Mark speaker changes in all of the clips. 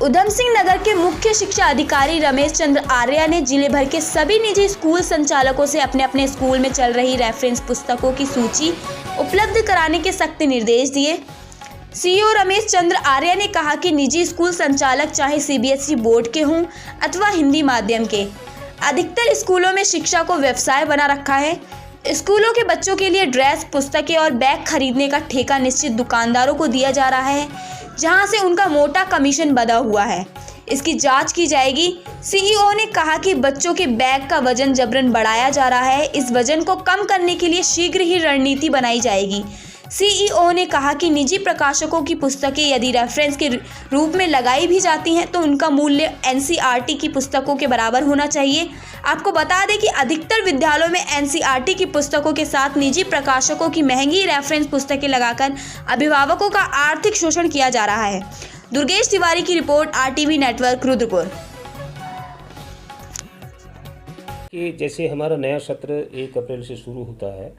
Speaker 1: उधम सिंह नगर के मुख्य शिक्षा अधिकारी रमेश चंद्र आर्या ने जिले भर के सभी निजी स्कूल संचालकों से अपने अपने स्कूल में चल रही रेफरेंस पुस्तकों की सूची उपलब्ध कराने के सख्त निर्देश दिए। सीईओ रमेश चंद्र आर्या ने कहा कि निजी स्कूल संचालक चाहे सीबीएसई बोर्ड के हों अथवा हिंदी माध्यम के, अधिकतर स्कूलों में शिक्षा को व्यवसाय बना रखा है। स्कूलों के बच्चों के लिए ड्रेस, पुस्तकें और बैग खरीदने का ठेका निश्चित दुकानदारों को दिया जा रहा है, जहां से उनका मोटा कमीशन बंधा हुआ है। इसकी जांच की जाएगी। सीईओ ने कहा कि बच्चों के बैग का वजन जबरन बढ़ाया जा रहा है। इस वजन को कम करने के लिए शीघ्र ही रणनीति बनाई जाएगी। सीईओ ने कहा कि निजी प्रकाशकों की पुस्तकें यदि रेफरेंस के रूप में लगाई भी जाती हैं तो उनका मूल्य एनसीईआरटी की पुस्तकों के बराबर होना चाहिए। आपको बता दें कि अधिकतर विद्यालयों में एनसीईआरटी की पुस्तकों के साथ निजी प्रकाशकों की महंगी रेफरेंस पुस्तकें लगाकर अभिभावकों का आर्थिक शोषण किया जा रहा है। दुर्गेश तिवारी की रिपोर्ट, आरटीवी नेटवर्क, रुद्रपुर।
Speaker 2: कि जैसे हमारा नया सत्र 1 अप्रैल से शुरू होता है,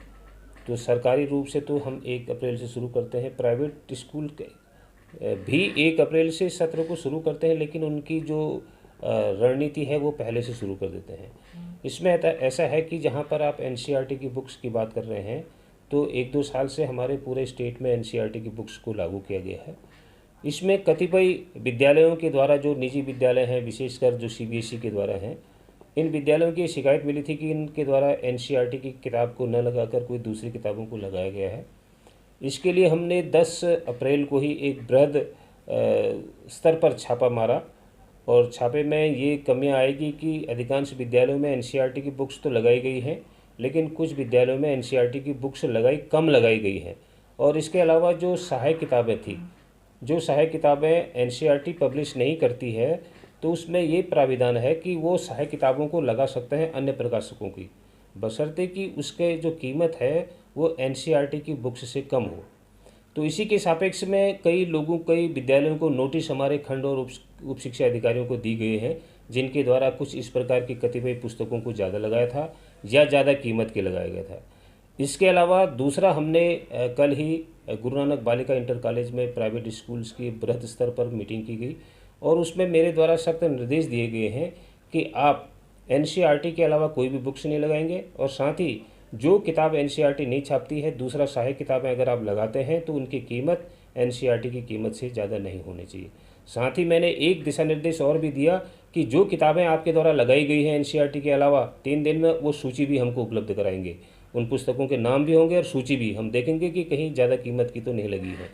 Speaker 2: तो सरकारी रूप से तो हम 1 अप्रैल से शुरू करते हैं, प्राइवेट स्कूल के भी 1 अप्रैल से सत्र को शुरू करते हैं, लेकिन उनकी जो रणनीति है वो पहले से शुरू कर देते हैं। इसमें ऐसा है कि जहाँ पर आप एनसीईआरटी की बुक्स की बात कर रहे हैं, तो 1-2 साल से हमारे पूरे स्टेट में एनसीईआरटी की बुक्स को लागू किया गया है। इसमें कतिपय विद्यालयों के द्वारा, जो निजी विद्यालय हैं, विशेषकर जो सीबीएसई के द्वारा हैं, इन विद्यालयों की शिकायत मिली थी कि इनके द्वारा एनसीईआरटी की किताब को न लगाकर कोई दूसरी किताबों को लगाया गया है। इसके लिए हमने 10 अप्रैल को ही एक बृहद स्तर पर छापा मारा और छापे में ये कमियां आएगी कि अधिकांश विद्यालयों में एनसीईआरटी की बुक्स तो लगाई गई हैं, लेकिन कुछ विद्यालयों में एनसीईआरटी की बुक्स कम लगाई गई हैं। और इसके अलावा जो सहायक किताबें थी, जो सहायक किताबें एनसीईआरटी पब्लिश नहीं करती है, तो उसमें ये प्राविधान है कि वो सहायक किताबों को लगा सकते हैं अन्य प्रकाशकों की, बशर्ते कि उसके जो कीमत है वो एनसीईआरटी की बुक्स से कम हो। तो इसी के सापेक्ष में कई विद्यालयों को नोटिस हमारे खंड और उप शिक्षा अधिकारियों को दी गई है, जिनके द्वारा कुछ इस प्रकार की कतिपय पुस्तकों को ज़्यादा लगाया था या ज़्यादा कीमत के लगाया गया था। इसके अलावा दूसरा, हमने कल ही गुरु नानक बालिका इंटर कॉलेज में प्राइवेट स्कूल्स की बृहद स्तर पर मीटिंग की गई और उसमें मेरे द्वारा सख्त निर्देश दिए गए हैं कि आप एनसीईआरटी के अलावा कोई भी बुक्स नहीं लगाएंगे, और साथ ही जो किताब एनसीईआरटी नहीं छापती है, दूसरा सहायक किताबें अगर आप लगाते हैं तो उनकी कीमत एनसीईआरटी की कीमत से ज़्यादा नहीं होनी चाहिए। साथ ही मैंने एक दिशा निर्देश और भी दिया कि जो किताबें आपके द्वारा लगाई गई हैं एनसीईआरटी के अलावा, 3 दिन में वो सूची भी हमको उपलब्ध कराएंगे। उन पुस्तकों के नाम भी होंगे और सूची भी, हम देखेंगे कि कहीं ज़्यादा कीमत की तो नहीं लगी है।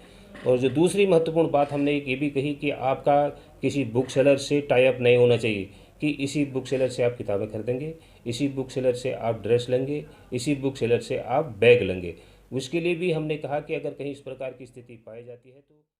Speaker 2: और जो दूसरी महत्वपूर्ण बात हमने ये भी कही कि आपका किसी बुक सेलर से टाई अप नहीं होना चाहिए कि इसी बुक सेलर से आप किताबें खरीदेंगे, इसी बुक सेलर से आप ड्रेस लेंगे, इसी बुक सेलर से आप बैग लेंगे। उसके लिए भी हमने कहा कि अगर कहीं इस प्रकार की स्थिति पाई जाती है तो